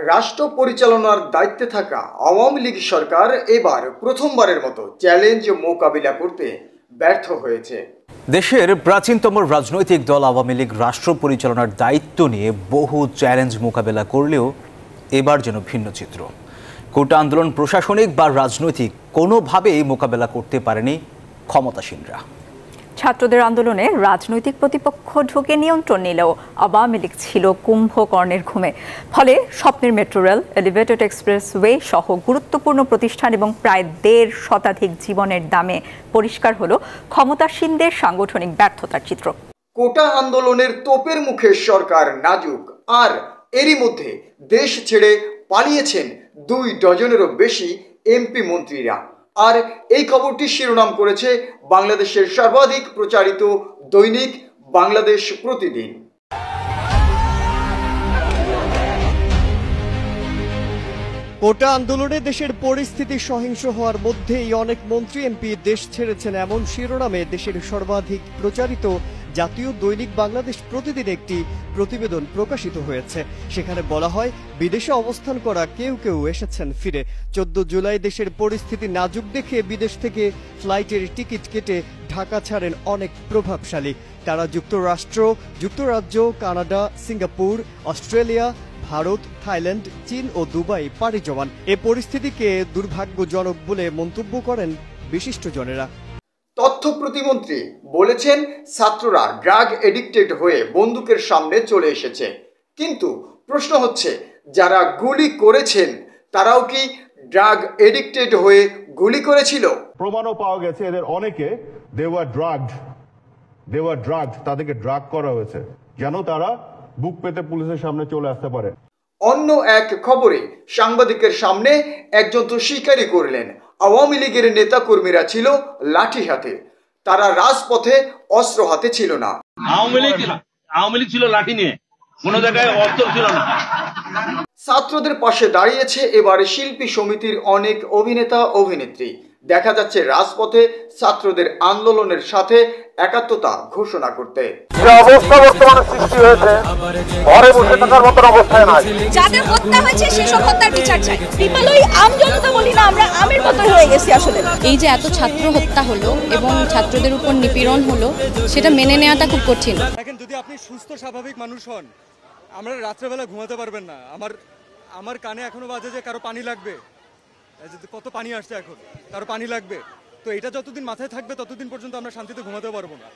রাষ্ট্র পরিচালনার দায়িত্বে থাকা আওয়ামী লীগ সরকার এবার প্রথমবারের মতো চ্যালেঞ্জ মোকাবিলা করতে ব্যর্থ হয়েছে। দেশের প্রাচীনতম রাজনৈতিক দল আওয়ামী লীগ রাষ্ট্র পরিচালনার দায়িত্ব নিয়ে বহু চ্যালেঞ্জ মোকাবেলা করলেও এবার যেন ভিন্ন চিত্র। কোটা আন্দোলন প্রশাসনিক বা রাজনৈতিক কোনোভাবেই মোকাবেলা করতে পারেনি ক্ষমতাসীনরা। ছাত্রদের আন্দোলনে রাজনৈতিক প্রতিপক্ষ ঢুকে নিয়ন্ত্রণ নিলেও আওয়ামী লীগ ছিল কুম্ভকর্ণের ঘুমে। ফলে স্বপ্নের মেট্রো রেল, এলিভেটেড এক্সপ্রেসওয়ে সহ গুরুত্বপূর্ণ প্রতিষ্ঠান এবং প্রায় 1.5 শতাধিক জীবনের দামে পরিষ্কার হলো ক্ষমতাসীনদের সাংগঠনিক ব্যর্থতার চিত্র। কোটা আন্দোলনের তোপের মুখে সরকার নাজুক, আর এরই মধ্যে দেশ ছেড়ে পালিয়েছেন 2 ডজনেরও বেশি এমপি মন্ত্রীরা। আর এই খবরটি শিরোনাম করেছে বাংলাদেশের সর্বাধিক প্রচারিত দৈনিক বাংলাদেশ প্রতিদিন। কোটা আন্দোলনে দেশের পরিস্থিতি সহিংস হওয়ার মধ্যেই অনেক মন্ত্রী এমপি দেশ ছেড়েছেন, এমন শিরোনামে দেশের সর্বাধিক প্রচারিত জাতীয় দৈনিক বাংলাদেশ প্রতিদিন একটি প্রতিবেদন প্রকাশিত হয়েছে। সেখানে বলা হয়, বিদেশে অবস্থান করা কেউ কেউ এসেছেন ফিরে। 14 জুলাই দেশের পরিস্থিতি নাজুক দেখে বিদেশ থেকে ফ্লাইটের টিকিট কেটে ঢাকা ছাড়েন অনেক প্রভাবশালী। তারা যুক্তরাষ্ট্র, যুক্তরাজ্য, Canada, Singapore, Australia, Bharat, Thailand, চীন ও দুবাই পাড়ি জমান। এ পরিস্থিতিকে দুর্ভাগ্যজনক বলে মন্তব্য করেন বিশিষ্টজনেরা। তথ্য প্রতিমন্ত্রী বলেছেন, ছাত্ররা ড্রাগ এডিক্টেড হয়ে বন্দুকের সামনে চলে এসেছে। কিন্তু প্রশ্ন হচ্ছে, যারা গুলি করেছেন তারাও কি ড্রাগ এডিক্টেড হয়ে গুলি করেছিল? প্রমাণও পাওয়া গেছে এদের অনেকে দে ওয়ার ড্রাগড, তাদেরকে ড্রাগ করা হয়েছে যেন তারা বুক পেতে পুলিশের সামনে চলে আসতে পারে। অন্য এক খবরে সাংবাদিকের সামনে একজন তো স্বীকারই করলেন, আওয়ামী লীগের নেতা কর্মীরা ছিল লাঠি হাতে, তারা রাজপথে অস্ত্র হাতে ছিল না। আওয়ামী লীগ ছিল লাঠি নিয়ে, কোনো জায়গায় অস্ত্র ছিল না। ছাত্রদের পাশে দাঁড়িয়েছে এবারে শিল্পী সমিতির অনেক অভিনেতা অভিনেত্রী। দেখা যাচ্ছে রাজপথে ছাত্রদের আন্দোলনের সাথে একাত্মতা ঘোষণা করতে। যে অবস্থা বর্তমানে সৃষ্টি হয়েছে, ঘরে বসে থাকার মতো অবস্থায় নাই। যাদের হত্যা হয়েছে সেসব হত্যার বিচার চাই। বিপালই আম জনতা বলি না, আমরা আমের মতো হয়ে গেছি আসলে। এই যে এত ছাত্র হত্যা হলো এবং ছাত্রদের উপর নিপীড়ন হলো, সেটা মেনে নেওয়াটা খুব কঠিন। দেখেন, যদি আপনি সুস্থ স্বাভাবিক মানুষ হন, আমরা রাত্রেবেলা ঘুমাতে পারবেন না। আমার কানে এখনো বাজে যে কারো পানি লাগবে, কত পানি আসছে এখন, কারো পানি লাগবে। তো এটা যতদিন মাথায় থাকবে ততদিন পর্যন্ত আমরা শান্তিতে ঘুমাতে পারবো না।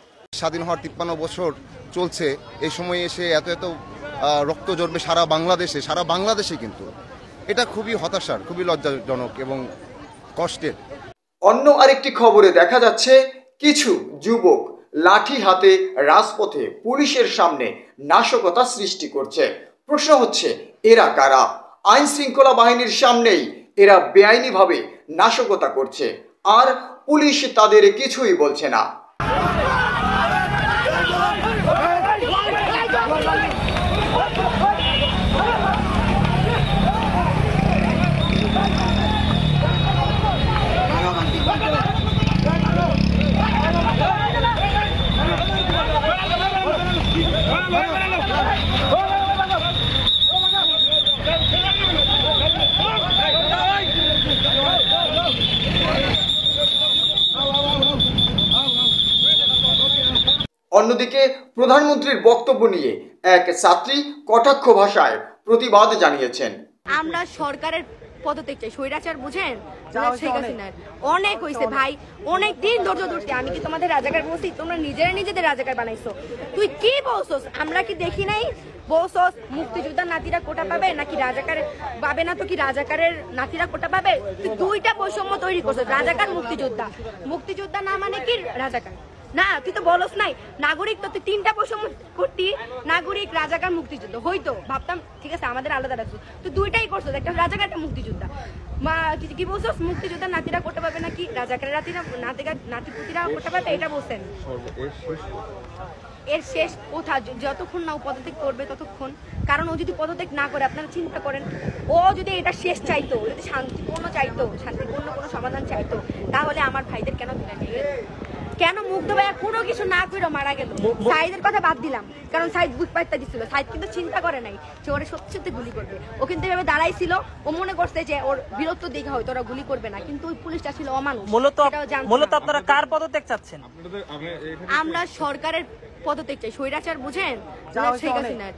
স্বাধীন হওয়ার 53 বছর চলছে, এই সময়ে এসে এত রক্ত ঝরবে সারা বাংলাদেশে কিন্তু এটা খুবই হতাশার, খুবই লজ্জাজনক এবং কষ্টের। অন্য আরেকটি খবরে দেখা যাচ্ছে, কিছু যুবক লাঠি হাতে রাজপথে পুলিশের সামনে নাশকতা সৃষ্টি করছে। প্রশ্ন হচ্ছে, এরা কারা? আইন শৃঙ্খলা বাহিনীর সামনেই এরা বেআইনিভাবে নাশকতা করছে, আর পুলিশ তাদের কিছুই বলছে না। অন্যদিকে প্রধানমন্ত্রীর বক্তব্য নিয়ে এক ছাত্রী কটাক্ষ ভাষায় প্রতিবাদ জানিয়েছেন। আমরা সরকারের পদত্যাগ চাই, স্বৈরাচার বুঝেন, অনেক হয়েছে ভাই, অনেক দিন ধৈর্য ধরছি। আমি কি তোমাদের রাজাকার বলছি? তোমরা নিজেদের রাজাকার বানাইছো। তুই কি বলছস? আমরা কি দেখি নাই? বলছস মুক্তিযোদ্ধার নাতিরা কোটা পাবে নাকি রাজাকার পাবে না? তো কি রাজাকারের নাতিরা কোটা পাবে? তুই 2টা বৈষম্য তৈরি করছস, রাজাকার মুক্তিযোদ্ধা না মানে কি রাজাকার না? তুই তো বলস নাই নাগরিক, তো তুই 3টা বৈষম্য করতি, নাগরিক, রাজাকার, মুক্তিযুদ্ধ হইতো, ভাবতাম ঠিক আছে আমাদের আলাদা রাখছো। তুই 2টাই করছস, একটা রাজাকার একটা মুক্তিযোদ্ধা। কি বলছস? মুক্তিযোদ্ধার নাতিরা করতে পারবে নাকি রাজাকারের নাতিপুতিরা করতে পারবে, এটা বলছেন। এর শেষ কোথা? যতক্ষণ না ও পদত্যাগ করবে ততক্ষণ। কারণ ও যদি পদত্যাগ না করে, আপনারা চিন্তা করেন, ও যদি এটা শেষ চাইতো, যদি শান্তিপূর্ণ কোনো সমাধান চাইতো, তাহলে আমার ভাইদের কেন দিলেন? কেন মুগ্ধ ভাইয়া কোনো কিছু না করে মারা গেল? সাইদের কথা বাদ দিলাম, কারণ সাইদ বুক পাইতে দিছিল। সাইদ কিন্তু চিন্তা করে নাই যে ওরা সত্যি সত্যি গুলি করবে। ও কিন্তু এভাবে দাঁড়াইছিল, ও মনে করছে যে ওর বীরত্ব দেখা হয়তো ওরা গুলি করবে না, কিন্তু ওই পুলিশটা ছিল অমানুষ। মূলত আপনারা কার পদত্যাগ চাচ্ছেন? আমরা সরকারের পদত্যাগ চাই। স্বৈরাচার বুঝেন, শেখ হাসিনার।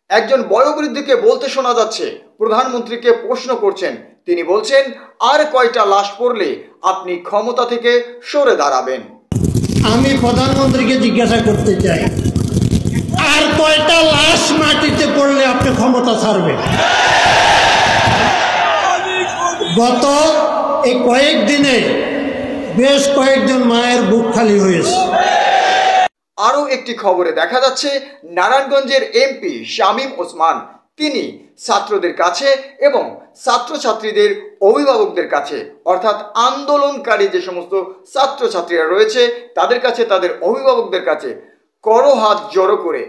একজন বয়োবৃদ্ধকে বলতে শোনা যাচ্ছে, প্রধানমন্ত্রীকে প্রশ্ন করছেন। তিনি বলছেন, আর কয়টা লাশ পড়লে আপনি ক্ষমতা থেকে সরে দাঁড়াবেন? আমি প্রধানমন্ত্রীকে জিজ্ঞাসা করতে চাই, আর কয়টা লাশ মাটিতে পড়লে আপনি ক্ষমতা ছাড়বেন? গত এই কয়েকদিনে বেশ কয়েকজন মায়ের বুক খালি হয়েছে। আরও একটি খবরে দেখা যাচ্ছে, নারায়ণগঞ্জের এমপি শামীম ওসমান তিনি ছাত্রদের কাছে এবং ছাত্রছাত্রীদের অভিভাবকদের কাছে, অর্থাৎ আন্দোলনকারী যে সমস্ত ছাত্রছাত্রীরা রয়েছে তাদের কাছে, তাদের অভিভাবকদের কাছে করো হাত জড়ো করে,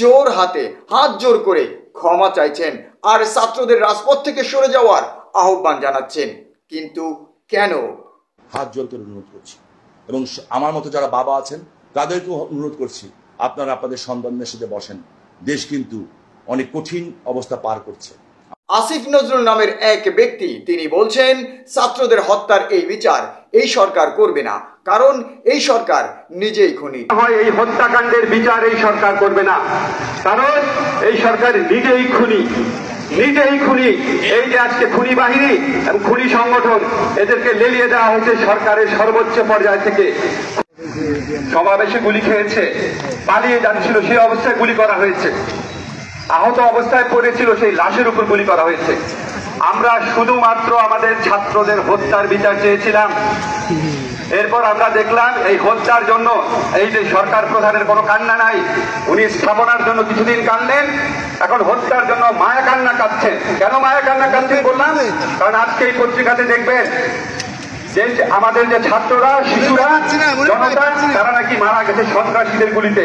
জোর হাতে হাত জোর করে ক্ষমা চাইছেন আর ছাত্রদের রাজপথ থেকে সরে যাওয়ার আহ্বান জানাচ্ছেন। কিন্তু কেন? হাত জোর করে অনুরোধ করছি এবং আমার মতো যারা বাবা আছেন তাদেরকেও অনুরোধ করছি, আপনারা আপনাদের সন্তানদের সাথে বসেন। দেশ কিন্তু অনেক কঠিন অবস্থা পার করছে। আসিফ নজরুল নামের এক ব্যক্তি তিনি বলছেন, ছাত্রদের হত্যার এই বিচার এই সরকার করবে না, কারণ এই সরকার নিজেই খুনি। এই হত্যাকাণ্ডের বিচার এই সরকার করবে না, কারণ এই সরকার নিজেই খুনি। এই যে আজকে খুনি বাহিনী এবং খুনি সংগঠন, এদেরকে লেলিয়ে দেওয়া হয়েছে সরকারের সর্বোচ্চ পর্যায় থেকে। সমাবেশে গুলি খেয়েছে, পালিয়ে যাচ্ছিল সেই অবস্থায় গুলি করা হয়েছে, আহত অবস্থায় পড়েছিল সেই লাশের উপর গুলি করা হয়েছে। আমরা শুধুমাত্র আমাদের ছাত্রদের হত্যার বিচার চেয়েছিলাম। এরপর আমরা দেখলাম এই হত্যার জন্য এই যে সরকার প্রধানের কোনো কান্না নাই। উনি স্থাপনার জন্য কিছুদিন কাঁদলেন, এখন হত্যার জন্য মায়া কান্না কাঁদছেন। কেন মায়া কান্না কাঁদছেন বললাম, কারণ আজকে এই পত্রিকাতে দেখবেন যে আমাদের যে ছাত্ররা, শিশুরা, জনতা, তারা নাকি মারা গেছে সন্ত্রাসীদের গুলিতে।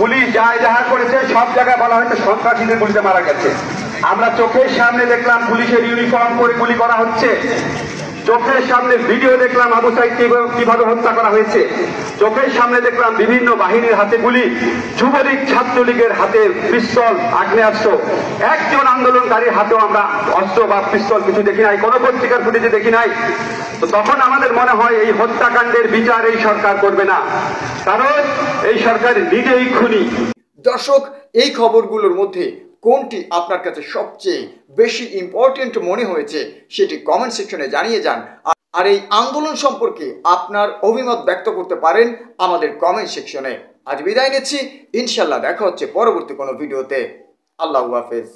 পুলিশ যাহা করেছে সব জায়গায় বলা হয়েছে সন্ত্রাসীদের গুলিতে মারা গেছে। আমরা চোখের সামনে দেখলাম পুলিশের ইউনিফর্ম পরে গুলি করা হচ্ছে, চোখের সামনে ভিডিও দেখলাম আবু সাইদকে কিভাবে হত্যা করা হয়েছে, চোখের সামনে দেখলাম বিভিন্ন বাহিনীর হাতে গুলি, যুবলীগ ছাত্রলীগের হাতে পিস্তল, আগ্নেয়াস্ত্র। একজন আন্দোলনকারীর হাতেও আমরা অস্ত্র বা পিস্তল কিছু দেখি নাই, কোনো পত্রিকার ফুটেজে দেখি নাই। তো তখন আমাদের মনে হয় এই হত্যাকাণ্ডের বিচার এই সরকার করবে না, কারণ এই সরকার নিজেই খুনি। দর্শক, এই খবরগুলোর মধ্যে কোনটি আপনার কাছে সবচেয়ে বেশি ইম্পর্টেন্ট মনে হয়েছে সেটি কমেন্ট সেকশনে জানিয়ে যান। আর এই আন্দোলন সম্পর্কে আপনার অভিমত ব্যক্ত করতে পারেন আমাদের কমেন্ট সেকশনে। আজ বিদায় নিচ্ছি, ইনশাল্লাহ দেখা হচ্ছে পরবর্তী কোনো ভিডিওতে। আল্লাহু হাফেজ।